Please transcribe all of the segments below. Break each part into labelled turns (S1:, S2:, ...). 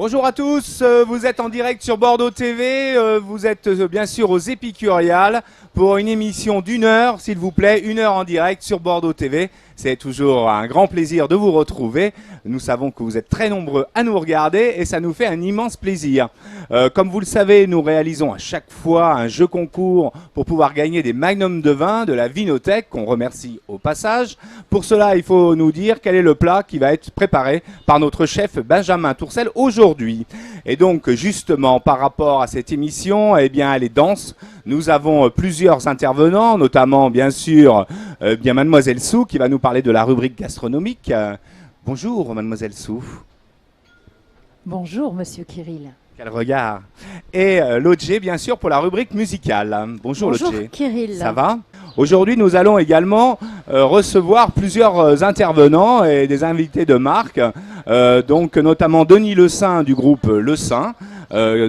S1: Bonjour à tous, vous êtes en direct sur Bordeaux TV, vous êtes bien sûr aux Épicuriales pour une émission d'1 heure, s'il vous plaît, 1 heure en direct sur Bordeaux TV. C'est toujours un grand plaisir de vous retrouver. Nous savons que vous êtes très nombreux à nous regarder et ça nous fait un immense plaisir. Comme vous le savez, nous réalisons à chaque fois un jeu concours pour pouvoir gagner des magnums de vin de la Vinothèque, qu'on remercie au passage. Pour cela, il faut nous dire quel est le plat qui va être préparé par notre chef Benjamin Tourcel aujourd'hui. Et donc, justement, par rapport à cette émission, eh bien, elle est dense. Nous avons plusieurs intervenants, notamment, bien sûr, Mademoiselle Sou, qui va nous parler de la rubrique gastronomique. Bonjour, Mademoiselle Sou.
S2: Bonjour, Monsieur Kirill.
S1: Quel regard. Et Lodger, bien sûr, pour la rubrique musicale. Bonjour Lodger.
S2: Bonjour, Kirill.
S1: Ça va ? Aujourd'hui, nous allons également recevoir plusieurs intervenants et des invités de marque, donc notamment Denis Le Saint du groupe Le Saint,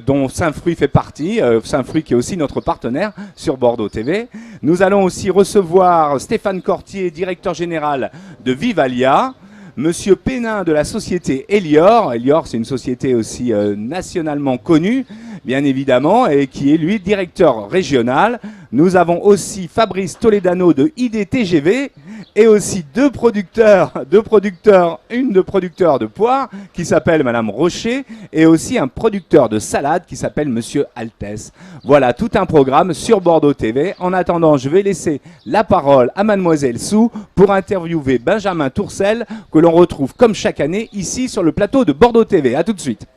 S1: dont Saint-Fruit fait partie, Saint-Fruit qui est aussi notre partenaire sur Bordeaux TV. Nous allons aussi recevoir Stéphane Cortier, directeur général de Vivalia, Monsieur Pénin de la société Elior. Elior, c'est une société aussi nationalement connue, bien évidemment, et qui est lui directeur régional. Nous avons aussi Fabrice Toledano de IDTGV et aussi deux producteurs de poires qui s'appelle Madame Rocher et aussi un producteur de salade qui s'appelle Monsieur Altesse. Voilà tout un programme sur Bordeaux TV. En attendant, je vais laisser la parole à Mademoiselle Sou pour interviewer Benjamin Tourcel que l'on retrouve comme chaque année ici sur le plateau de Bordeaux TV. A tout de suite.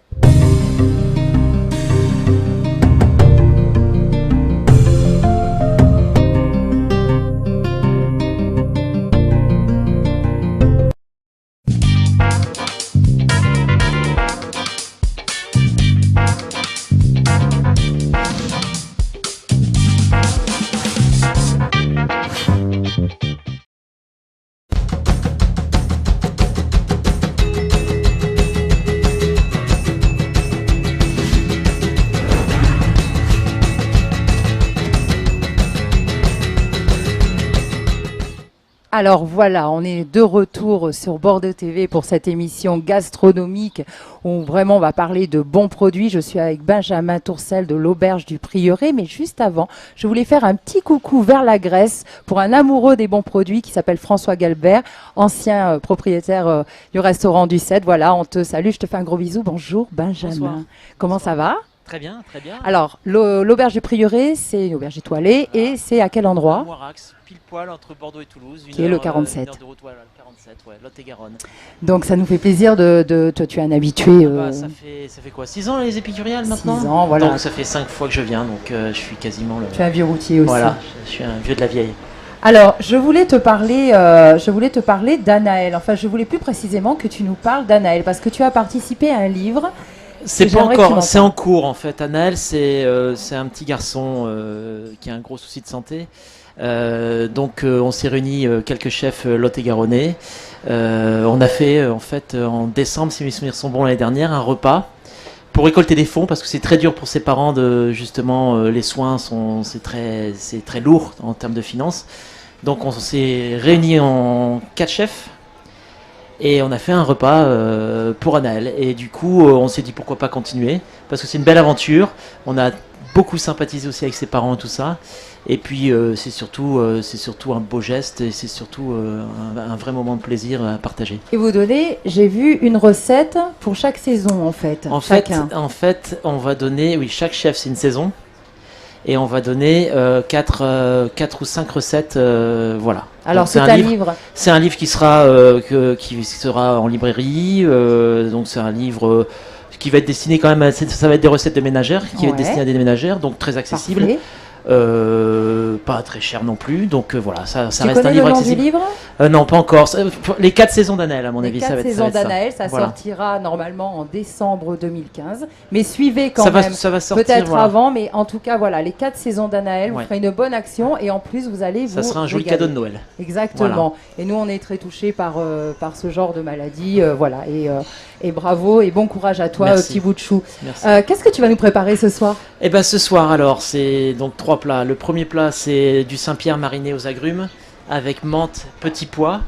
S2: Alors voilà, on est de retour sur Bordeaux TV pour cette émission gastronomique où vraiment on va parler de bons produits. Je suis avec Benjamin Tourcel de l'Auberge du Prieuré, mais juste avant, je voulais faire un petit coucou vers la Grèce pour un amoureux des bons produits qui s'appelle François Galbert, ancien propriétaire du restaurant du 7. Voilà, on te salue, je te fais un gros bisou. Bonjour Benjamin.
S3: Bonsoir.
S2: Comment ça va ?
S3: Très bien, très bien.
S2: Alors, l'Auberge du Prieuré, c'est une auberge étoilée et c'est à quel endroit ?
S3: Moirax, pile poil entre Bordeaux et Toulouse.
S2: Qui est le 47.
S3: Une heure de route, voilà, le 47, ouais, Lot-et-Garonne.
S2: Donc ça nous fait plaisir toi tu es un habitué.
S3: Ça fait quoi, 6 ans les Épicuriales maintenant ?
S2: 6 ans, voilà.
S3: Donc ça fait 5 fois que je viens, donc je suis quasiment le...
S2: Tu es un vieux routier aussi.
S3: Voilà, je suis un vieux de la vieille.
S2: Alors, je voulais te parler d'Anaël. Enfin, je voulais plus précisément que tu nous parles d'Anaël parce que tu as participé à un livre.
S3: C'est pas
S2: j'aimerais que tu
S3: encore,
S2: m'en
S3: c'est
S2: parles.
S3: en cours en fait. Anaël, c'est un petit garçon qui a un gros souci de santé. Donc on s'est réunis quelques chefs lot-et-garonnais. On a fait en fait en décembre, si mes souvenirs sont bons, l'année dernière, un repas pour récolter des fonds parce que c'est très dur pour ses parents de justement les soins c'est très lourd en termes de finances. Donc on s'est réunis en 4 chefs. Et on a fait un repas pour Anaël. Et du coup, on s'est dit pourquoi pas continuer. Parce que c'est une belle aventure. On a beaucoup sympathisé aussi avec ses parents et tout ça. Et puis, c'est surtout un beau geste. Et c'est surtout un vrai moment de plaisir à partager.
S2: Et vous donnez, j'ai vu une recette pour chaque saison en fait.
S3: En
S2: chacun.
S3: fait, on va donner... Oui, chaque chef, c'est une saison. Et on va donner 4 ou 5 recettes. Voilà.
S2: Alors
S3: Donc,
S2: c'est un livre.
S3: C'est un livre qui sera en librairie. Donc c'est un livre qui va être destiné quand même ça va être des recettes de ménagères, qui va être destiné à des ménagères, donc très accessible.
S2: Parfait.
S3: Pas très cher non plus. Donc voilà, ça
S2: Tu
S3: reste un
S2: connais
S3: livre
S2: le nom
S3: accessible.
S2: du livre ?
S3: Non, pas encore. Les 4 saisons d'Anaël, à mon
S2: Les
S3: avis,
S2: 4
S3: ça va être
S2: saisons
S3: ça.
S2: d'Anaël, ça
S3: Voilà.
S2: sortira normalement en décembre 2015. Mais suivez quand
S3: Ça
S2: même.
S3: va sortir.
S2: Peut-être
S3: voilà.
S2: avant, mais en tout cas, voilà, les 4 saisons d'Anaël, vous
S3: Ouais.
S2: ferez une bonne action et en plus, vous allez vous
S3: Ça sera un joli
S2: régaler.
S3: cadeau de Noël.
S2: Exactement.
S3: Voilà.
S2: Et nous, on est très touchés par ce genre de maladie. Voilà. Et bravo et bon courage à toi,
S3: Merci.
S2: petit bout de chou.
S3: Merci.
S2: Qu'est-ce que tu vas nous préparer ce soir ?
S3: Et ben ce soir alors, c'est donc 3 plats. Le premier plat, c'est du Saint-Pierre mariné aux agrumes avec menthe, petits pois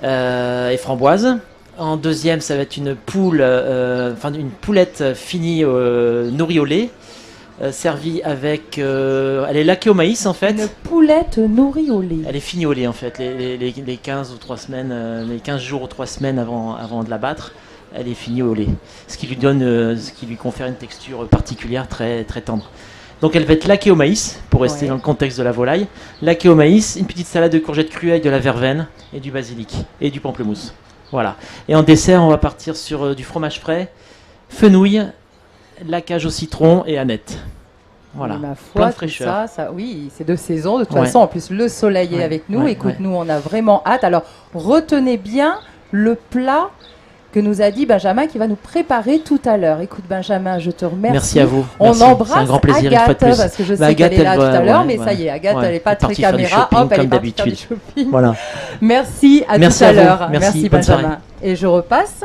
S3: et framboises. En deuxième, ça va être une poule, une poulette finie nourrie au lait, servie avec. Elle est laquée au maïs en fait.
S2: Une poulette nourrie au lait.
S3: Elle est finie au lait en fait. Les 15 ou 3 semaines, les 15 jours ou 3 semaines avant de la battre, elle est finie au lait. Ce qui lui confère une texture particulière très, très tendre. Donc elle va être laquée au maïs, pour rester dans le contexte de la volaille. Laquée au maïs, une petite salade de courgettes crues avec de la verveine et du basilic et du pamplemousse. Voilà. Et en dessert, on va partir sur du fromage frais, fenouil, laquage au citron et aneth. Voilà.
S2: Ma
S3: Plein
S2: foi,
S3: de
S2: tout
S3: fraîcheur.
S2: ça, oui, c'est de saison. De toute façon, en plus, le soleil est avec nous. Écoute, nous, on a vraiment hâte. Alors, retenez bien le plat que nous a dit Benjamin qui va nous préparer tout à l'heure. Écoute Benjamin, je te remercie.
S3: Merci à vous.
S2: On
S3: Merci.
S2: embrasse
S3: C'est un grand plaisir,
S2: Agathe,
S3: une fois de plus.
S2: parce que je sais
S3: Agathe,
S2: qu'elle est là
S3: elle
S2: tout
S3: va-
S2: à l'heure,
S3: ouais,
S2: mais
S3: ouais.
S2: ça y est, Agathe,
S3: Ouais.
S2: elle n'est pas
S3: Elle est
S2: très
S3: partie faire du
S2: caméra.
S3: shopping,
S2: Hop, elle est
S3: comme
S2: partie faire du
S3: d'habitude.
S2: shopping.
S3: Voilà.
S2: Merci, à
S3: Merci
S2: tout à
S3: à vous.
S2: l'heure.
S3: Merci, bonne
S2: Benjamin.
S3: soirée.
S2: Et je repasse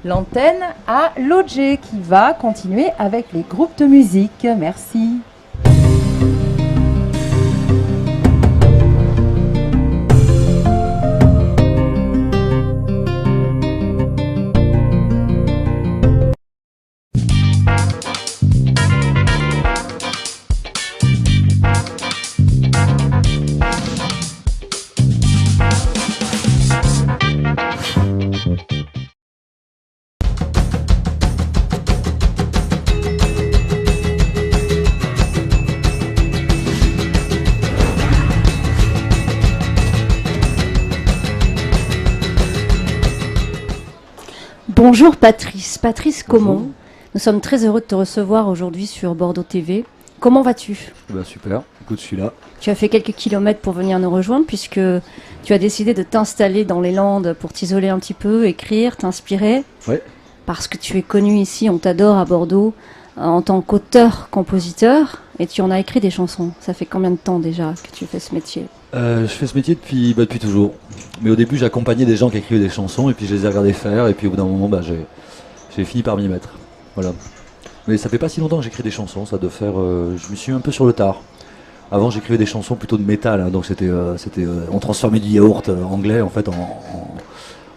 S2: l'antenne à Lodger qui va continuer avec les groupes de musique. Merci.
S4: Bonjour Patrice. Patrice, comment? Nous sommes très heureux de te recevoir aujourd'hui sur Bordeaux TV. Comment vas-tu?
S5: Super, écoute, je suis là.
S4: Tu as fait quelques kilomètres pour venir nous rejoindre puisque tu as décidé de t'installer dans les Landes pour t'isoler un petit peu, écrire, t'inspirer.
S5: Ouais.
S4: Parce que tu es connu ici, on t'adore à Bordeaux en tant qu'auteur-compositeur et tu en as écrit des chansons. Ça fait combien de temps déjà que tu fais ce métier?
S5: Je fais ce métier depuis toujours. Mais au début, j'accompagnais des gens qui écrivaient des chansons et puis je les ai regardés faire et puis au bout d'un moment, j'ai fini par m'y mettre. Voilà. Mais ça fait pas si longtemps que j'écris des chansons, ça doit faire... je me suis un peu sur le tard. Avant, j'écrivais des chansons plutôt de métal, hein, donc on transformait du yaourt anglais en fait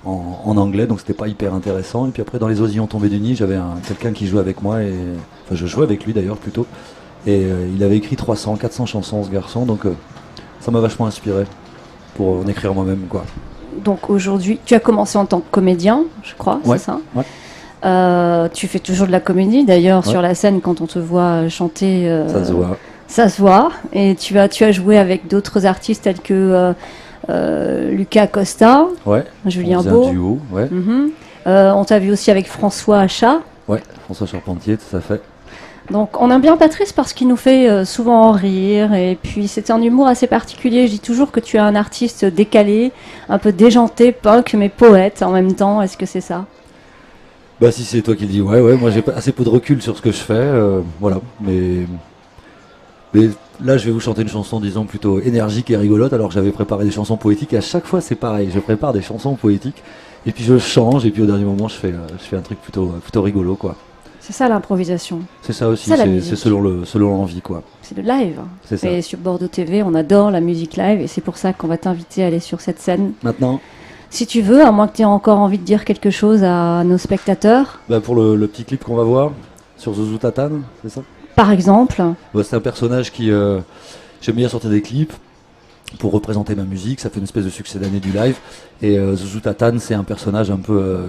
S5: en anglais, donc c'était pas hyper intéressant. Et puis après, dans Les Oisillons tombés du nid, j'avais quelqu'un qui jouait avec moi, enfin je jouais avec lui d'ailleurs plutôt, et il avait écrit 300-400 chansons, ce garçon, donc ça m'a vachement inspiré pour en écrire moi-même, quoi.
S4: Donc aujourd'hui, tu as commencé en tant que comédien, je crois,
S5: Ouais,
S4: c'est ça?
S5: ouais.
S4: Tu fais toujours de la comédie, d'ailleurs,
S5: Ouais.
S4: sur la scène, quand on te voit chanter...
S5: Ça se voit.
S4: Ça se voit. Et tu as joué avec d'autres artistes tels que Lucas Costa,
S5: Ouais.
S4: Julien
S5: On faisait
S4: Beau.
S5: un duo, ouais.
S4: Mhm. On t'a vu aussi avec François Achat.
S5: Ouais, François Charpentier, tout à fait.
S4: Donc on aime bien Patrice parce qu'il nous fait souvent rire. Et puis c'est un humour assez particulier. Je dis toujours que tu es un artiste décalé, un peu déjanté, punk, mais poète en même temps. Est-ce que c'est ça?
S5: Bah si c'est toi qui le dis, ouais, moi j'ai pas assez peu de recul sur ce que je fais, voilà, mais là je vais vous chanter une chanson disons plutôt énergique et rigolote alors que j'avais préparé des chansons poétiques et à chaque fois c'est pareil, je prépare des chansons poétiques et puis je change et puis au dernier moment je fais un truc plutôt rigolo quoi.
S4: C'est ça l'improvisation.
S5: C'est ça aussi,
S4: Ça, la
S5: c'est
S4: musique.
S5: selon l'envie quoi.
S4: C'est le live.
S5: C'est ça.
S4: Et sur Bordeaux TV, on adore la musique live et c'est pour ça qu'on va t'inviter à aller sur cette scène.
S5: Maintenant,
S4: Si tu veux, à moins que tu aies encore envie de dire quelque chose à nos spectateurs,
S5: bah, pour le petit clip qu'on va voir sur Zouzou Tatane, c'est ça?
S4: par exemple.
S5: Bah, c'est un personnage qui j'aime bien sortir des clips pour représenter ma musique, ça fait une espèce de succès d'année du live et Zouzou Tatane c'est un personnage un peu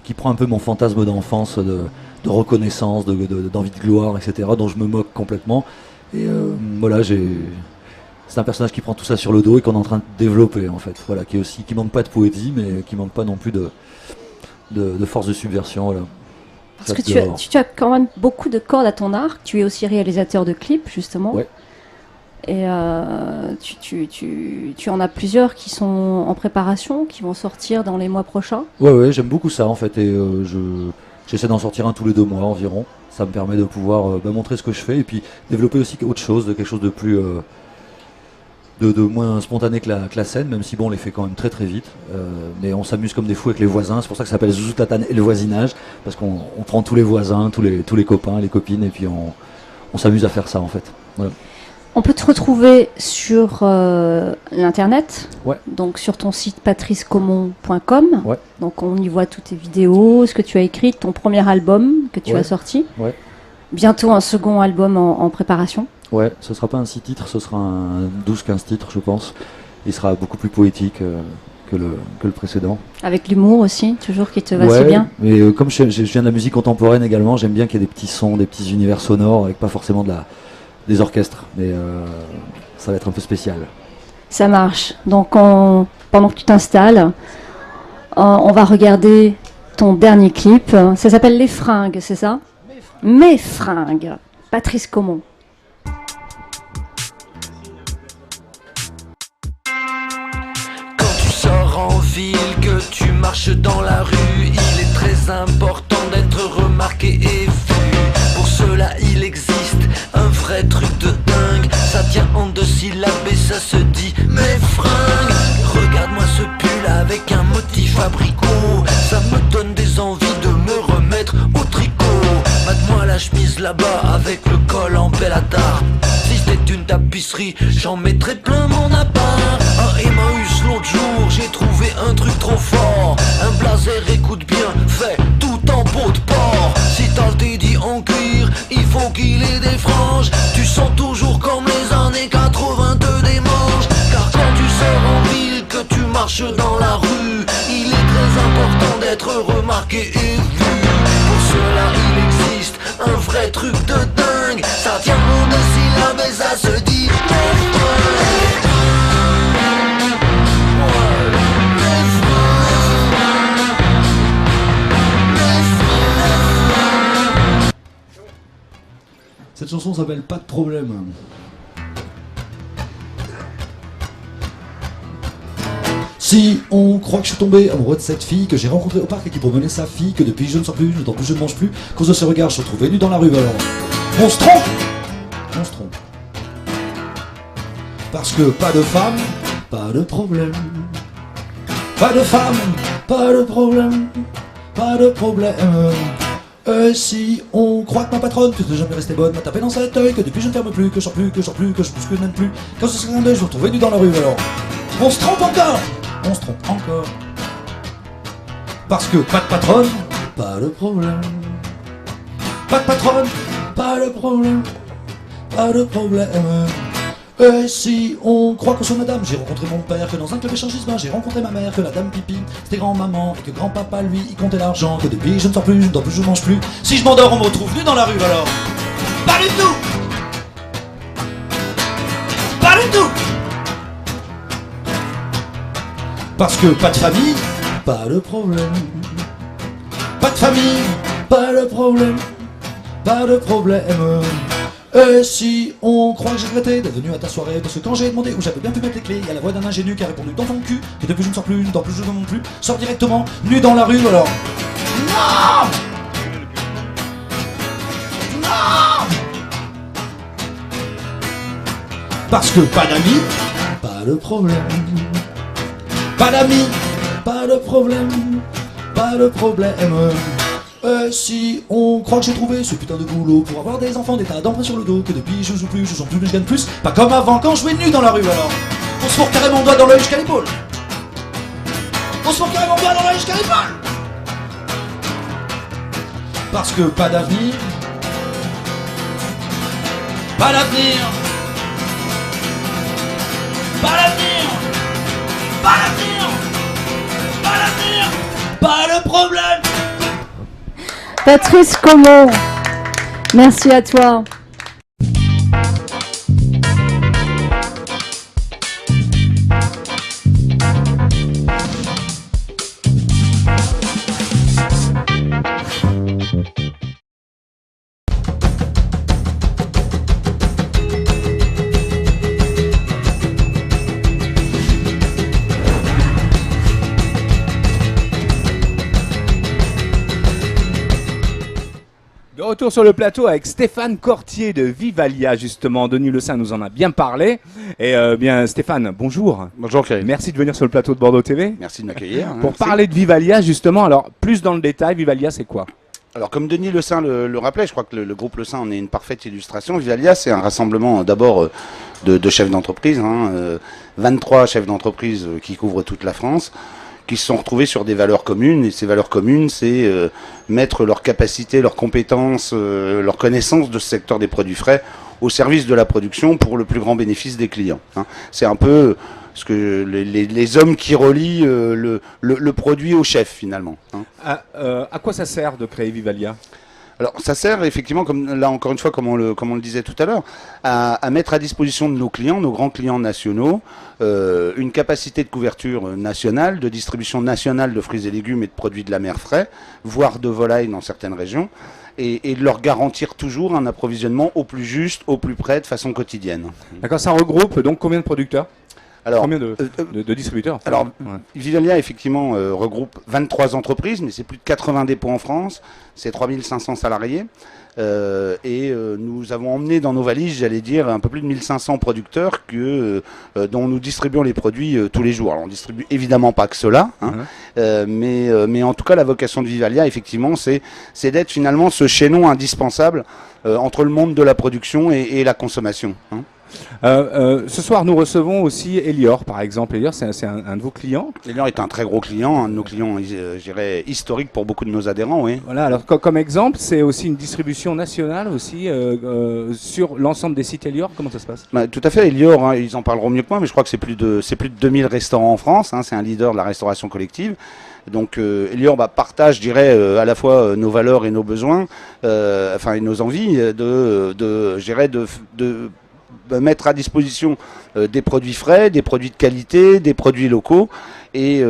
S5: qui prend un peu mon fantasme d'enfance de reconnaissance, d'envie de gloire, etc. dont je me moque complètement et voilà c'est un personnage qui prend tout ça sur le dos et qu'on est en train de développer en fait, voilà, qui manque pas de poésie mais qui manque pas non plus de force de subversion, voilà.
S4: Parce que tu as quand même beaucoup de cordes à ton arc. Tu es aussi réalisateur de clips, justement.
S5: Ouais.
S4: Et tu en as plusieurs qui sont en préparation, qui vont sortir dans les mois prochains.
S5: Ouais, j'aime beaucoup ça en fait et j'essaie d'en sortir un tous les 2 mois environ. Ça me permet de pouvoir montrer ce que je fais et puis développer aussi autre chose, quelque chose de plus de moins spontané que la scène, même si bon on les fait quand même très très vite. Mais on s'amuse comme des fous avec les voisins. C'est pour ça que ça s'appelle Zouzou Tatane et le voisinage, parce qu'on prend tous les voisins, tous les copains, les copines et puis on s'amuse à faire ça en fait. Voilà.
S4: On peut te retrouver sur l'internet,
S5: Ouais.
S4: donc sur ton site patricecaumont.com.
S5: Ouais.
S4: Donc on y voit toutes tes vidéos, ce que tu as écrit, ton premier album que tu
S5: Ouais.
S4: as sorti.
S5: Ouais.
S4: Bientôt un second album en préparation.
S5: Ouais, ce sera pas un 6 titres, ce sera un 12-15 titres, je pense. Il sera beaucoup plus poétique que le précédent.
S4: Avec l'humour aussi, toujours qui te va
S5: Ouais,
S4: si bien.
S5: mais comme je viens de la musique contemporaine également, j'aime bien qu'il y ait des petits sons, des petits univers sonores, avec pas forcément des orchestres. Mais ça va être un peu spécial.
S4: Ça marche. Donc pendant que tu t'installes, on va regarder ton dernier clip. Ça s'appelle Les Fringues, c'est ça? Mes Fringues. Patrice Caumont.
S6: Quand tu sors en ville, que tu marches dans la rue, il est très important d'être remarqué et vu. Pour cela il existe un vrai truc de dingue. Ça tient en 2 syllabes et ça se dit mes fringues. Regarde-moi ce pull avec un motif abricot. Ça me donne des envies de me remettre au tricot. Mate-moi la chemise là-bas avec le col en Bellatar. Si c'était une tapisserie, j'en mettrais plein mon appart. Un Emmaüs l'autre jour, j'ai trouvé un truc trop fort. Un blazer, écoute bien, fait tout en peau de porc. Si t'as le dédit en cuir, il faut qu'il ait des franges. Tu sens toujours comme les années 82 des manches. Car quand tu sors en ville, que tu marches dans la rue, il est très important d'être remarqué et vu. Pour cela il existe un vrai truc de dingue. Ça tient en 2 syllabes et ça se dit mes fringues.
S5: Cette chanson s'appelle Pas de problème. Si on croit que je suis tombé amoureux de cette fille que j'ai rencontrée au parc et qui promenait sa fille, que depuis je ne sors plus, je ne dors plus, je ne mange plus, à cause de ce regard, je suis retrouvé nu dans la rue, alors on se trompe. On se trompe. Parce que pas de femme, pas de problème. Pas de femme, pas de problème. Pas de problème. Si on croit que ma patronne, puisque jamais restée bonne, m'a tapé dans cet œil, que depuis je ne ferme plus, que je sors plus, que je sors plus, que je pousse, que je n'aime plus, quand ce serait un deuil, je me retrouvais nu dans la rue, alors on se trompe encore. On se trompe encore. Parce que pas de patronne, pas de problème. Pas de patronne, pas de problème. Pas de problème. Et si on croit que sur madame, j'ai rencontré mon père, que dans un club échangisme, j'ai rencontré ma mère, que la dame pipi, c'était grand-maman, et que grand-papa, lui, il comptait l'argent, que depuis je ne sors plus, je ne dors plus, je ne mange plus. Si je m'endors, on me retrouve nu dans la rue, alors pas du tout. Pas du tout. Parce que pas de famille, pas de problème. Pas de famille, pas de problème. Pas de problème. Et si on croit que j'ai regretté d'être venu à ta soirée, parce que quand j'ai demandé où j'avais bien pu mettre les clés, il y a la voix d'un ingénu qui a répondu dans ton cul, que depuis je ne sors plus, je ne dors plus, je ne mange plus, sors directement, nu dans la rue, alors non. Non. Parce que pas d'amis, pas de problème. Pas d'amis, pas de problème, pas de problème. Si on croit que j'ai trouvé ce putain de boulot pour avoir des enfants, des tas d'emprunts sur le dos, que depuis je joue plus, je chante plus, mais je gagne plus, pas comme avant quand je jouais nu dans la rue, alors on se fourre carrément le doigt dans l'œil jusqu'à l'épaule. On se fourre carrément le doigt dans l'œil jusqu'à l'épaule. Parce que pas d'avenir, pas d'avenir, pas d'avenir, pas d'avenir, pas d'avenir, pas de problème.
S4: Patrice Caumont, merci à toi.
S1: De retour sur le plateau avec Stéphane Cortier de Vivalia, justement. Denis Le Saint nous en a bien parlé. Et bien, Stéphane, bonjour.
S7: Bonjour Karim.
S1: Merci de venir sur le plateau de Bordeaux TV.
S7: Merci de m'accueillir.
S1: Pour parler de Vivalia, justement, alors plus dans le détail, Vivalia, c'est quoi?
S7: Alors, comme Denis Le Saint le rappelait, je crois que le groupe Le Saint en est une parfaite illustration. Vivalia, c'est un rassemblement d'abord de chefs d'entreprise, 23 chefs d'entreprise qui couvrent toute la France, qui se sont retrouvés sur des valeurs communes. Et ces valeurs communes, c'est mettre leurs capacités, leurs compétences, leur connaissance de ce secteur des produits frais au service de la production pour le plus grand bénéfice des clients. C'est un peu ce que les hommes qui relient le produit au chef finalement.
S1: À quoi ça sert de créer Vivalia ?
S7: Alors ça sert effectivement, comme là encore une fois, comme on le disait tout à l'heure, à mettre à disposition de nos clients, nos grands clients nationaux, une capacité de couverture nationale, de distribution nationale de fruits et légumes et de produits de la mer frais, voire de volailles dans certaines régions, et de leur garantir toujours un approvisionnement au plus juste, au plus près, de façon quotidienne.
S1: D'accord, ça regroupe donc combien de producteurs ?
S7: Alors,
S1: combien de distributeurs ?
S7: Alors, Vivalia, effectivement, regroupe 23 entreprises, mais c'est plus de 80 dépôts en France, c'est 3500 salariés, et nous avons emmené dans nos valises, j'allais dire, un peu plus de 1500 producteurs dont nous distribuons les produits tous les jours. Alors, on distribue évidemment pas que cela, mais en tout cas, la vocation de Vivalia, effectivement, c'est d'être finalement ce chaînon indispensable entre le monde de la production et la consommation.
S1: Ce soir, nous recevons aussi Elior, par exemple. Elior, c'est un de vos clients.
S7: Elior est un très gros client, un de nos clients, je dirais, historique pour beaucoup de nos adhérents, oui.
S1: Voilà, alors comme exemple, c'est aussi une distribution nationale aussi sur l'ensemble des sites Elior. Comment ça se passe ?
S7: Tout à fait, Elior, ils en parleront mieux que moi, mais je crois que c'est plus de 2000 restaurants en France. C'est un leader de la restauration collective. Donc Elior partage, je dirais, à la fois nos valeurs et nos besoins, et nos envies de mettre à disposition des produits frais, des produits de qualité, des produits locaux. Et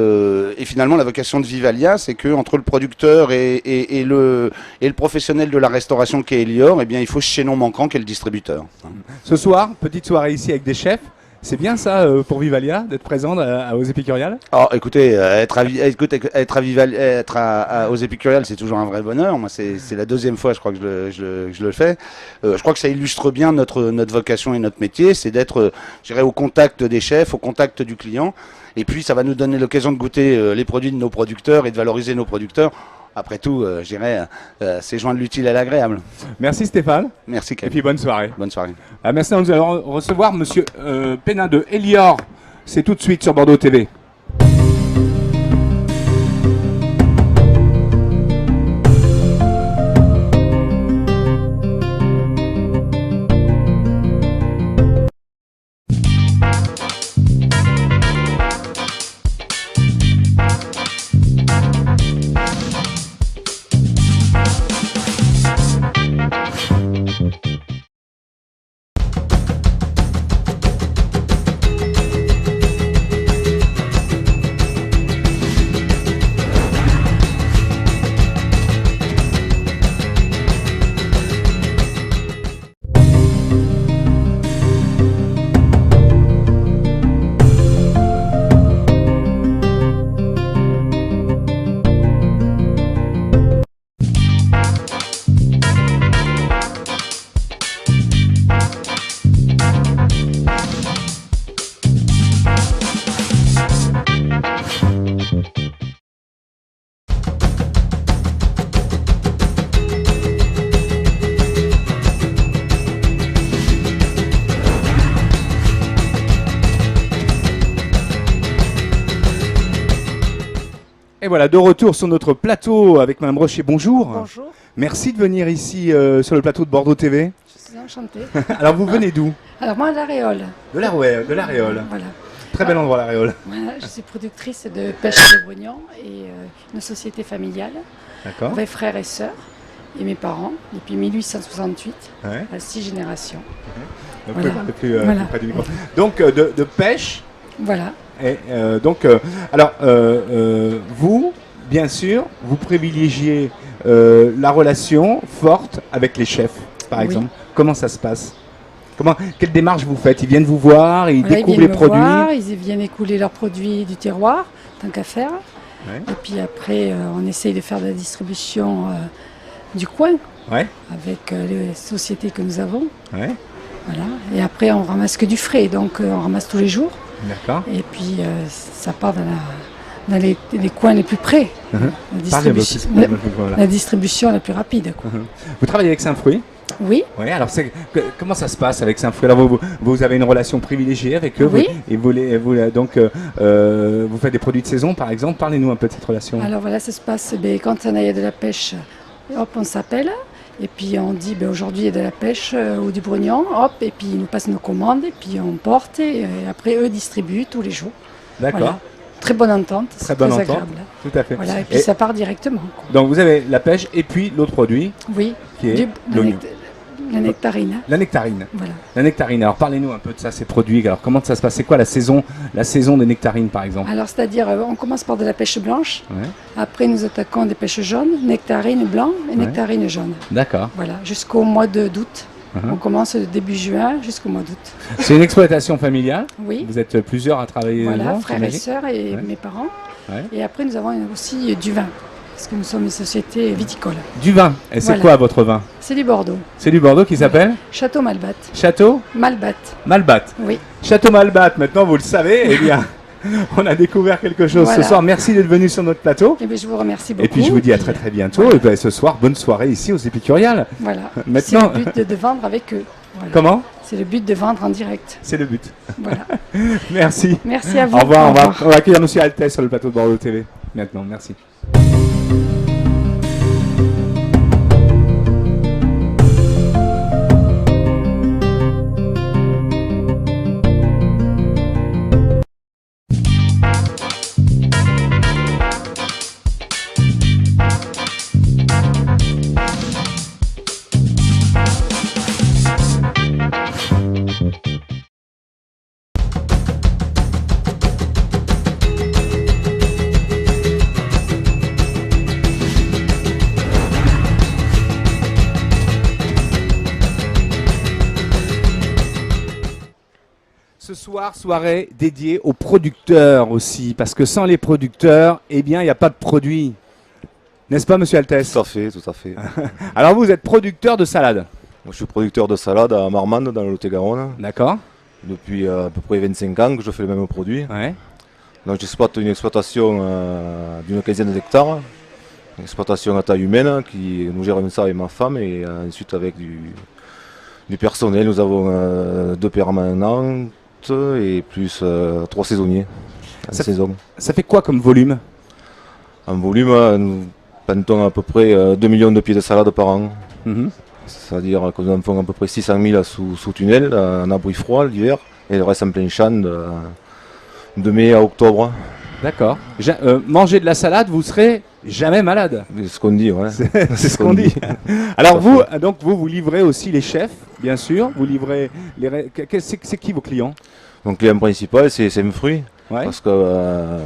S7: finalement, la vocation de Vivalia, c'est que entre le producteur et le professionnel de la restauration qui est Elior, eh bien, il faut ce chaînon manquant qu'est le distributeur.
S1: Ce soir, petite soirée ici avec des chefs. C'est bien ça pour Vivalia, d'être présent aux Épicuriales ?
S7: Alors écoutez, être aux Épicuriales, c'est toujours un vrai bonheur. Moi, c'est la deuxième fois, je crois, que je le fais. Je crois que ça illustre bien notre vocation et notre métier, c'est d'être, je dirais, au contact des chefs, au contact du client. Et puis, ça va nous donner l'occasion de goûter les produits de nos producteurs et de valoriser nos producteurs. Après tout, je dirais, c'est joindre l'utile à l'agréable.
S1: Merci Stéphane.
S7: Merci Kevin.
S1: Et puis bonne soirée.
S7: Bonne soirée.
S1: Maintenant, nous allons recevoir Monsieur Pénin de Elior. C'est tout de suite sur Bordeaux TV. Et voilà, de retour sur notre plateau avec Madame Rocher. Bonjour.
S8: Bonjour.
S1: Merci de venir ici sur le plateau de Bordeaux TV.
S8: Je suis enchantée.
S1: Alors vous venez d'où?
S8: Alors moi, de la Réole.
S1: De l'Aréole.
S8: Voilà.
S1: Très bel endroit, la Réole.
S8: Voilà, je suis productrice de pêche de brognon et une société familiale.
S1: D'accord.
S8: Avec frères et sœurs et mes parents depuis 1868,
S1: Ouais.
S8: à 6 générations.
S1: Donc,
S8: Voilà.
S1: plus
S8: Voilà.
S1: près du micro. Donc de pêche.
S8: Voilà.
S1: Et vous, bien sûr, vous privilégiez la relation forte avec les chefs, par
S8: Oui.
S1: exemple. Comment ça se passe? Quelle démarche vous faites? Ils viennent vous voir, ils
S8: Voilà,
S1: découvrent
S8: viennent
S1: les
S8: me
S1: produits.
S8: voir, ils viennent écouler leurs produits du terroir, tant qu'à faire.
S1: Ouais.
S8: Et puis après, on essaye de faire de la distribution du coin
S1: Ouais.
S8: avec les sociétés que nous avons.
S1: Ouais.
S8: Voilà. Et après, on ramasse que du frais, donc on ramasse tous les jours.
S1: D'accord.
S8: Et puis, ça part dans les coins les plus près.
S1: Parlez un peu plus, voilà.
S8: La distribution la plus rapide, quoi.
S1: Vous travaillez avec Saint-Fruit?
S8: Oui.
S1: Oui, alors comment ça se passe avec Saint-Fruit? Alors vous avez une relation privilégiée avec eux,
S8: Oui.
S1: Vous faites des produits de saison par exemple, parlez-nous un peu de cette relation.
S8: Alors voilà, ça se passe, quand on a de la pêche, hop, on s'appelle, et puis on dit aujourd'hui il y a de la pêche ou du brognon, hop, et puis ils nous passent nos commandes, et puis on porte, et après eux distribuent tous les jours.
S1: D'accord.
S8: Voilà. Très bonne entente,
S1: Très bonne entente,
S8: agréable.
S1: tout à fait.
S8: Voilà, et puis ça part directement, quoi.
S1: Donc vous avez la pêche et puis l'autre produit
S8: Oui,
S1: qui est l'oignon.
S8: la nectarine.
S1: La nectarine.
S8: Voilà.
S1: La nectarine. Alors parlez-nous un peu de ça, ces produits. Alors comment ça se passe? C'est quoi la saison des nectarines par exemple?
S8: Alors c'est-à-dire, on commence par de la pêche blanche,
S1: Ouais.
S8: après nous attaquons des pêches jaunes, nectarine blanc et nectarine jaune.
S1: D'accord.
S8: Voilà, jusqu'au mois d'août. On commence début juin jusqu'au mois d'août.
S1: C'est une exploitation familiale.
S8: Oui.
S1: Vous êtes plusieurs à travailler
S8: Voilà,
S1: dedans,
S8: frères et
S1: j'imagine.
S8: sœurs et
S1: Ouais.
S8: mes parents.
S1: Ouais.
S8: Et après, nous avons aussi du vin, parce que nous sommes une société viticole.
S1: Du vin. Et c'est
S8: Voilà.
S1: quoi votre vin?
S8: C'est du Bordeaux.
S1: C'est du Bordeaux qui s'appelle
S8: Château Malbat.
S1: Château
S8: Malbat,
S1: Malbat.
S8: oui.
S1: Château Malbat, maintenant vous le savez, eh bien, on a découvert quelque chose
S8: Voilà.
S1: ce soir. Merci d'être venu sur notre plateau.
S8: Et bien, je vous remercie beaucoup.
S1: Et puis je vous dis à très très bientôt.
S8: Voilà.
S1: Et puis ce soir, bonne soirée ici aux Épicuriales.
S8: Voilà.
S1: Maintenant-
S8: C'est le but de vendre avec eux. Voilà.
S1: Comment?
S8: C'est le but de vendre en direct.
S1: C'est le but.
S8: Voilà.
S1: Merci.
S8: Merci à vous.
S1: Au revoir.
S8: Au revoir.
S1: On va accueillir Monsieur Altès sur le plateau de Bordeaux TV. Maintenant, merci. Ce soir, soirée dédiée aux producteurs aussi, parce que sans les producteurs, eh bien, il n'y a pas de produit. N'est-ce pas, Monsieur Altès?
S9: Tout à fait, tout à fait.
S1: Alors, vous êtes producteur de salade.
S9: Moi, je suis producteur de salade à Marmande, dans le Lot-et-Garonne.
S1: D'accord.
S9: Depuis à peu près 25 ans que je fais le même produit.
S1: Ouais.
S9: Donc, j'exploite une exploitation d'une quinzaine d'hectares. Une exploitation à taille humaine qui nous gérons ça avec ma femme et ensuite avec du personnel. Nous avons 2 permanentes et plus 3 saisonniers en
S1: Ça-
S9: saison.
S1: Ça fait quoi comme volume?
S9: En volume, nous plantons à peu près 2 millions de pieds de salade par an.
S1: Mhm.
S9: C'est-à-dire que nous en faisons à peu près 600 000 sous tunnel, en abri froid l'hiver, et le reste en plein champ de mai à octobre.
S1: D'accord. Manger de la salade, vous serez jamais malade.
S9: C'est ce qu'on dit, ouais.
S1: C'est ce qu'on dit. Alors vous livrez aussi les chefs, bien sûr. Vous livrez c'est qui vos clients?
S9: Donc, le client principal, c'est Saint-Fruit,
S1: Ouais.
S9: parce que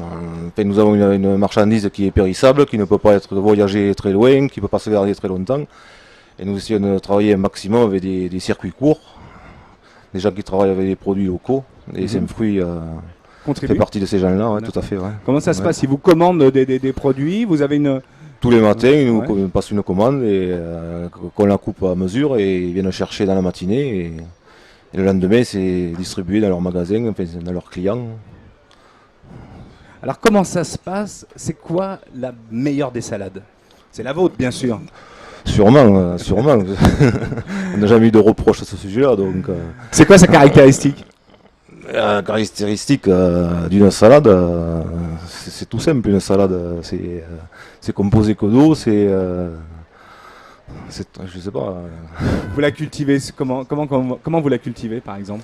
S9: nous avons une marchandise qui est périssable, qui ne peut pas être voyagée très loin, qui ne peut pas se garder très longtemps. Et nous essayons de travailler un maximum avec des circuits courts, des gens qui travaillent avec des produits locaux. Et Saint-Fruit fait
S1: Contribue.
S9: partie de ces gens-là, ouais,
S1: D'accord.
S9: tout à fait. Ouais.
S1: Comment ça se
S9: Ouais.
S1: passe? Ils vous commandent des produits, vous avez une...
S9: Tous les matins, ils nous
S1: Ouais.
S9: passent une commande et qu'on la coupe à mesure et ils viennent chercher dans la matinée. Et le lendemain, c'est distribué dans leur magasin, enfin, dans leurs clients.
S1: Alors comment ça se passe? C'est quoi la meilleure des salades? C'est la vôtre, bien sûr.
S9: Sûrement, sûrement. On n'a jamais eu de reproches à ce sujet-là. Donc,
S1: C'est quoi sa caractéristique?
S9: la caractéristique d'une salade, c'est tout simple. Une salade, c'est composé que d'eau, je sais pas.
S1: Vous la cultivez comment vous la cultivez, par exemple?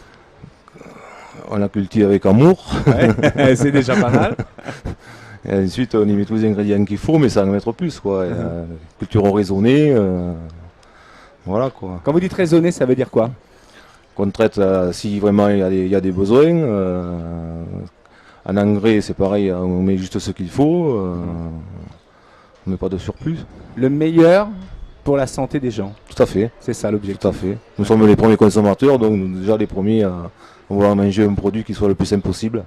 S9: On la cultive avec amour.
S1: Ouais, c'est déjà pas mal.
S9: Et ensuite, on y met tous les ingrédients qu'il faut, mais ça en mettre plus, quoi. Et, culture raisonnée, voilà, quoi.
S1: Quand vous dites raisonner, ça veut dire quoi?
S9: Qu'on traite si vraiment il y a des besoins. En engrais, c'est pareil, on met juste ce qu'il faut. On met pas de surplus.
S1: Le meilleur pour la santé des gens.
S9: Tout à fait,
S1: C'est ça l'objectif.
S9: tout à fait. Nous sommes les premiers consommateurs, donc nous, déjà les premiers à vouloir manger un produit qui soit le plus simple possible.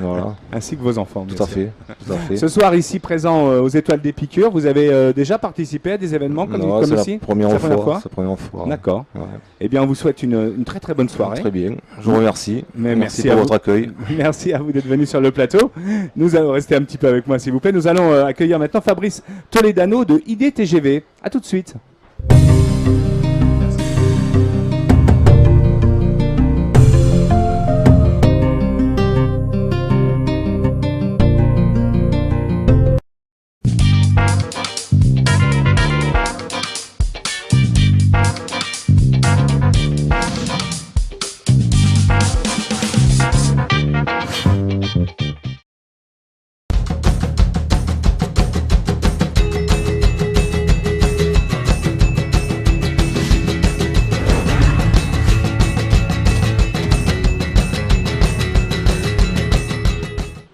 S9: Voilà,
S1: Ainsi que vos enfants. bien
S9: tout à
S1: sûr.
S9: fait. Tout à fait.
S1: Ce soir, ici présent aux Étoiles des Piqûres, vous avez déjà participé à des événements comme,
S9: Non,
S1: comme
S9: c'est
S1: ici
S9: la première
S1: C'est la première
S9: fois.
S1: fois
S9: C'est la première fois.
S1: D'accord.
S9: Ouais.
S1: Eh bien, on vous souhaite une très très bonne soirée.
S9: Très bien. Je vous remercie.
S1: Mais merci
S9: pour
S1: à
S9: votre
S1: vous.
S9: accueil.
S1: Merci à vous d'être venu sur le plateau. Nous allons rester un petit peu avec moi, s'il vous plaît. Nous allons accueillir maintenant Fabrice Toledano de IDTGV. À tout de suite.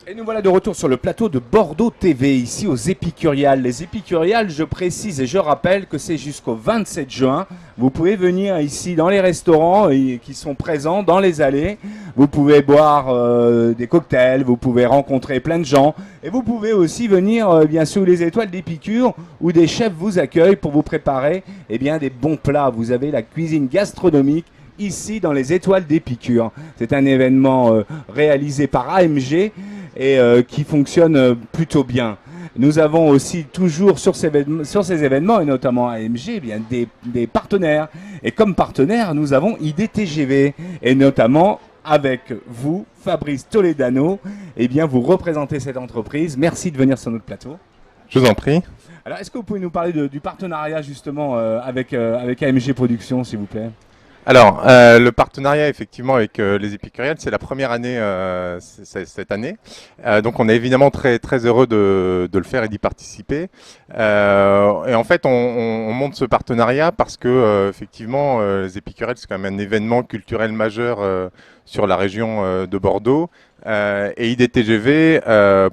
S1: Et nous voilà de retour sur le plateau de Bordeaux TV, ici aux Épicuriales. Les Épicuriales, je précise et je rappelle que c'est jusqu'au 27 juin. Vous pouvez venir ici dans les restaurants qui sont présents dans les allées. Vous pouvez boire des cocktails, vous pouvez rencontrer plein de gens. Et vous pouvez aussi venir bien sûr les Étoiles d'Épicure où des chefs vous accueillent pour vous préparer des bons plats. Vous avez la cuisine gastronomique ici dans les Étoiles d'Épicure. C'est un événement réalisé par AMG et qui fonctionne plutôt bien. Nous avons aussi toujours sur ces événements, et notamment AMG, des partenaires. Et comme partenaire, nous avons IDTGV, et notamment avec vous, Fabrice Toledano, vous représentez cette entreprise. Merci de venir sur notre plateau.
S10: Je vous en prie.
S1: Alors, est-ce que vous pouvez nous parler du partenariat justement avec AMG Productions, s'il vous plaît ?
S10: Alors, le partenariat effectivement avec les Épicuriales, c'est la première année cette année. Donc on est évidemment très très heureux de le faire et d'y participer. Et en fait, on monte ce partenariat parce que effectivement, les Épicuriales, c'est quand même un événement culturel majeur sur la région de Bordeaux. Et IDTGV,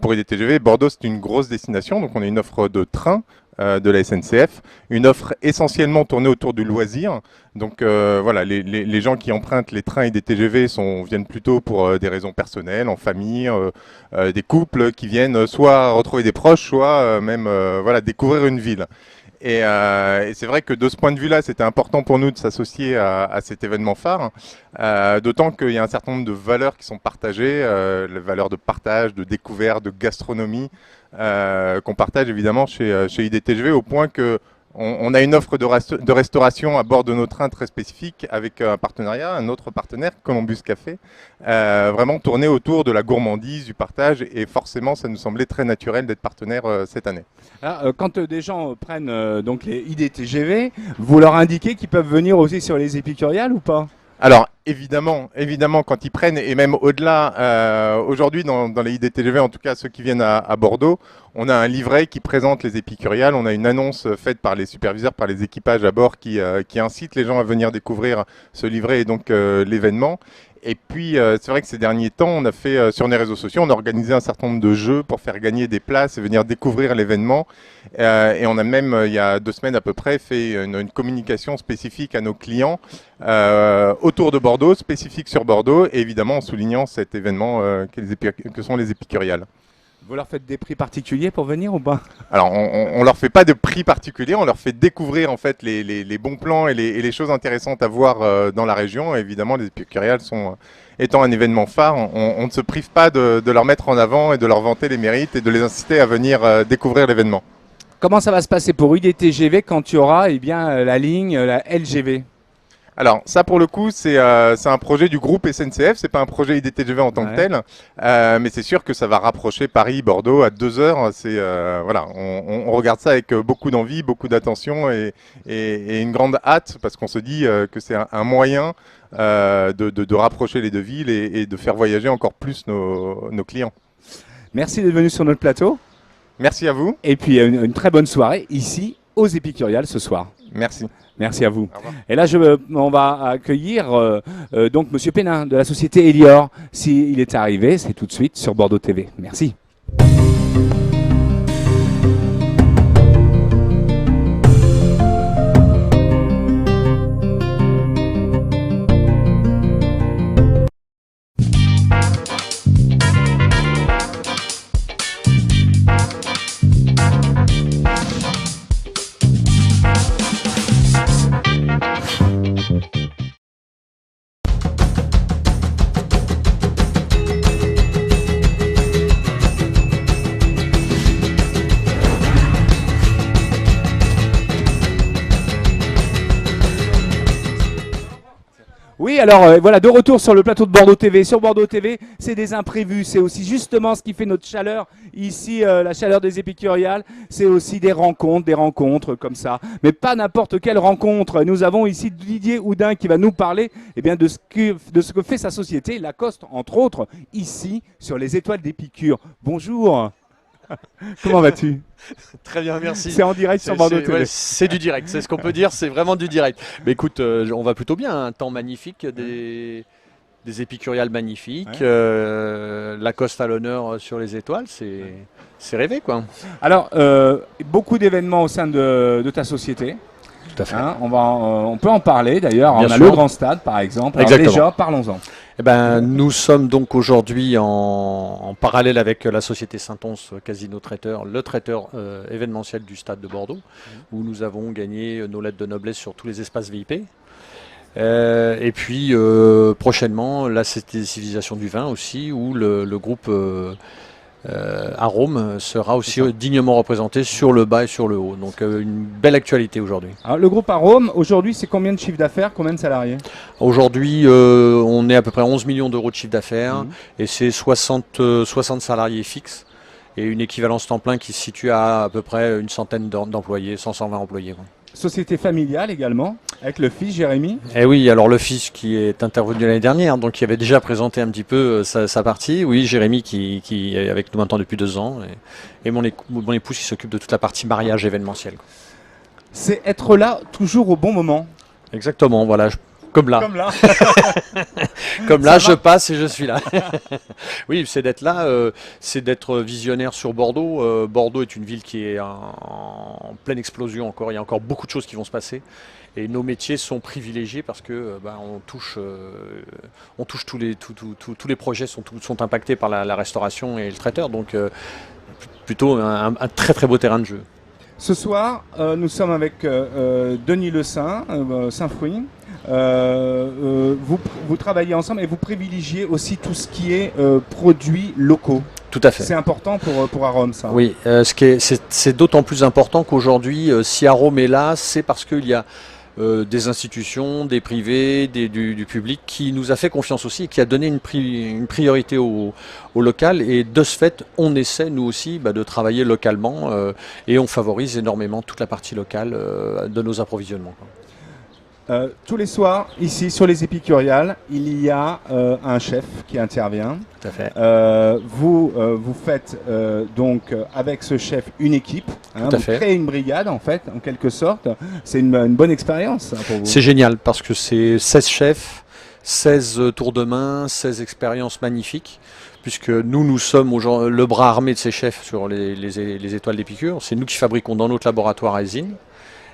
S10: pour IDTGV, Bordeaux c'est une grosse destination, donc on a une offre de train de la SNCF, une offre essentiellement tournée autour du loisir. Donc voilà, les gens qui empruntent les trains et des TGV viennent plutôt pour des raisons personnelles, en famille, des couples qui viennent soit retrouver des proches, soit même voilà, découvrir une ville. Et c'est vrai que de ce point de vue-là, c'était important pour nous de s'associer à cet événement phare, d'autant qu'il y a un certain nombre de valeurs qui sont partagées, les valeurs de partage, de découverte, de gastronomie, qu'on partage évidemment chez IDTGV, au point que on a une offre de restauration à bord de nos trains très spécifique avec un partenariat, un autre partenaire, Columbus Café, vraiment tourné autour de la gourmandise, du partage, et forcément ça nous semblait très naturel d'être partenaire cette année.
S1: Alors, quand des gens prennent donc les IDTGV, vous leur indiquez qu'ils peuvent venir aussi sur les Épicuriales ou pas ?
S10: Alors évidemment, quand ils prennent, et même au-delà, aujourd'hui dans les IDTGV, en tout cas ceux qui viennent à Bordeaux, on a un livret qui présente les Épicuriales, on a une annonce faite par les superviseurs, par les équipages à bord qui incite les gens à venir découvrir ce livret et donc l'événement. Et puis c'est vrai que ces derniers temps, on a fait sur les réseaux sociaux, on a organisé un certain nombre de jeux pour faire gagner des places et venir découvrir l'événement. Et on a même, il y a 2 semaines à peu près, fait une communication spécifique à nos clients autour de Bordeaux, spécifique sur Bordeaux, et évidemment en soulignant cet événement que sont les Épicuriales.
S1: Vous leur faites des prix particuliers pour venir ou pas ?
S10: Alors, on leur fait pas de prix particulier, on leur fait découvrir en fait les bons plans et les choses intéressantes à voir dans la région. Et évidemment, les Épicuriales étant un événement phare, on ne se prive pas de leur mettre en avant et de leur vanter les mérites et de les inciter à venir découvrir l'événement.
S1: Comment ça va se passer pour IDTGV quand il y aura la ligne, la LGV ?
S10: Alors ça pour le coup c'est un projet du groupe SNCF, c'est pas un projet IDTGV en tant que tel, mais c'est sûr que ça va rapprocher Paris-Bordeaux à 2 heures. Voilà, on regarde ça avec beaucoup d'envie, beaucoup d'attention et une grande hâte, parce qu'on se dit que c'est un moyen de rapprocher les deux villes et de faire voyager encore plus nos clients. Merci
S1: d'être venu sur notre plateau.
S10: Merci à vous.
S1: Et puis une très bonne soirée ici aux Épicuriales ce soir.
S10: Merci.
S1: Merci à vous. Et là, on va accueillir donc Monsieur Pénin de la société Elior. S'il est arrivé, c'est tout de suite sur Bordeaux TV. Merci. alors voilà, de retour sur le plateau de Bordeaux TV. Sur Bordeaux TV, c'est des imprévus, c'est aussi justement ce qui fait notre chaleur ici, la chaleur des épicuriales, c'est aussi des rencontres comme ça. Mais pas n'importe quelle rencontre. Nous avons ici Didier Houdin qui va nous parler de ce que fait sa société, Lacoste, entre autres, ici, sur les étoiles d'Épicure. Bonjour. Comment vas-tu?
S11: Très bien, merci.
S1: C'est en direct sur Bordeaux TV.
S11: Ouais, c'est du direct, c'est ce qu'on peut dire, c'est vraiment du direct. Mais écoute, on va plutôt bien, un temps magnifique, des épicuriales magnifiques, ouais. Lacoste à l'honneur sur les étoiles, c'est rêvé quoi.
S1: Alors, beaucoup d'événements au sein de ta société.
S11: Tout à fait.
S1: Hein, on peut en parler d'ailleurs. On a
S11: sûr.
S1: le Grand Stade par exemple. Alors déjà, parlons-en.
S11: Eh ben, nous sommes donc aujourd'hui en parallèle avec la société Saint-Once Casino Traiteur, le traiteur événementiel du Stade de Bordeaux, où nous avons gagné nos lettres de noblesse sur tous les espaces VIP. Et puis prochainement, la Civilisation du vin aussi, où le groupe Arôme sera aussi dignement représenté sur le bas et sur le haut. Donc une belle actualité aujourd'hui. Alors,
S1: le groupe Arôme, aujourd'hui, c'est combien de chiffre d'affaires, combien de salariés?
S11: Aujourd'hui, on est à peu près 11 millions d'euros de chiffre d'affaires et c'est 60 salariés fixes et une équivalence temps plein qui se situe à peu près une centaine d'employés, 120 employés.
S1: Société familiale également, avec le fils Jérémy.
S11: Eh oui, alors le fils qui est intervenu l'année dernière, donc qui avait déjà présenté un petit peu sa partie. Oui, Jérémy qui est avec nous maintenant depuis 2 ans. Et mon épouse qui s'occupe de toute la partie mariage événementiel.
S1: C'est être là toujours au bon moment.
S11: Exactement, voilà. Comme là.
S1: Comme là.
S11: Comme là, je passe et je suis là. Oui, c'est d'être là, c'est d'être visionnaire sur Bordeaux. Bordeaux est une ville qui est en pleine explosion encore. Il y a encore beaucoup de choses qui vont se passer. Et nos métiers sont privilégiés parce que on touche tous les projets sont impactés par la restauration et le traiteur. Donc plutôt un très très beau terrain de jeu.
S1: Ce soir, nous sommes avec Denis Le Saint-Fruit. Vous travaillez ensemble et vous privilégiez aussi tout ce qui est produits locaux.
S11: Tout à fait.
S1: C'est important pour Arôme, ça.
S11: Oui, c'est d'autant plus important qu'aujourd'hui, si Arôme est là, c'est parce qu'il y a des institutions, des privés, du public qui nous a fait confiance aussi et qui a donné une priorité au local. Et de ce fait, on essaie, nous aussi, de travailler localement et on favorise énormément toute la partie locale de nos approvisionnements.
S1: Tous les soirs, ici, sur les épicuriales, il y a un chef qui intervient.
S11: Tout à fait.
S1: Vous faites donc avec ce chef une équipe. Vous créez une brigade, en fait, en quelque sorte. C'est une bonne expérience pour vous.
S11: C'est génial parce que c'est 16 chefs, 16 tours de main, 16 expériences magnifiques. Puisque nous sommes le bras armé de ces chefs sur les étoiles d'Épicure. C'est nous qui fabriquons dans notre laboratoire à Esine.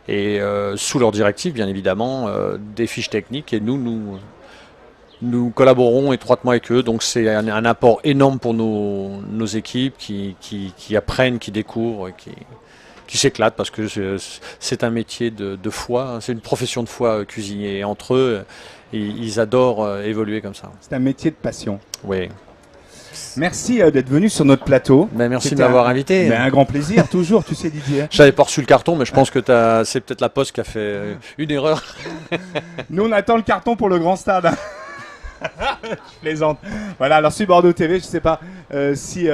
S11: Et sous leur directive, bien évidemment, des fiches techniques. Et nous collaborons étroitement avec eux. Donc c'est un apport énorme pour nos équipes qui apprennent, qui découvrent, qui s'éclatent parce que c'est un métier de foi. C'est une profession de foi cuisinier. Et entre eux, ils adorent évoluer comme ça.
S1: C'est un métier de passion.
S11: Oui.
S1: Merci d'être venu sur notre plateau.
S11: Merci de m'avoir invité.
S1: Un grand plaisir, toujours, tu sais Didier.
S11: J'avais pas reçu le carton, mais je pense que c'est peut-être la poste qui a fait une erreur.
S1: Nous, on attend le carton pour le Grand Stade. Je plaisante. Voilà, alors sur Bordeaux TV, je ne sais pas si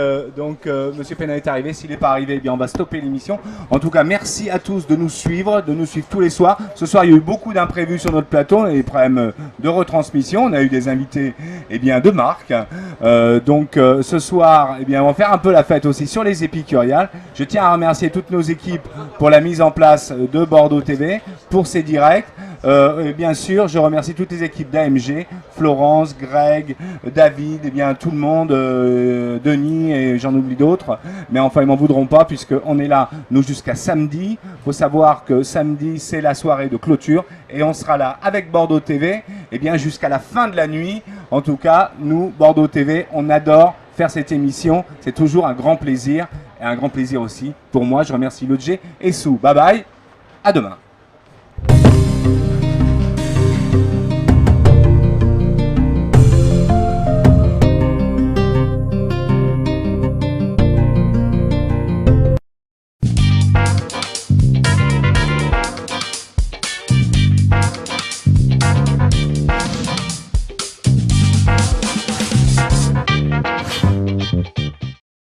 S1: Monsieur Pénal est arrivé. S'il n'est pas arrivé, eh bien, on va stopper l'émission. En tout cas, merci à tous de nous suivre tous les soirs. Ce soir, il y a eu beaucoup d'imprévus sur notre plateau. On a eu des problèmes de retransmission. On a eu des invités de marque. Ce soir, eh bien, on va faire un peu la fête aussi sur les épicuriales. Je tiens à remercier toutes nos équipes pour la mise en place de Bordeaux TV, pour ces directs. Et bien sûr, je remercie toutes les équipes d'AMG, Florence, Greg, David, tout le monde, Denis et j'en oublie d'autres. Mais enfin, ils m'en voudront pas puisqu'on est là, nous, jusqu'à samedi. Il faut savoir que samedi, c'est la soirée de clôture et on sera là avec Bordeaux TV jusqu'à la fin de la nuit. En tout cas, nous, Bordeaux TV, on adore faire cette émission. C'est toujours un grand plaisir et un grand plaisir aussi pour moi. Je remercie Lodger et Sou. Bye bye, à demain.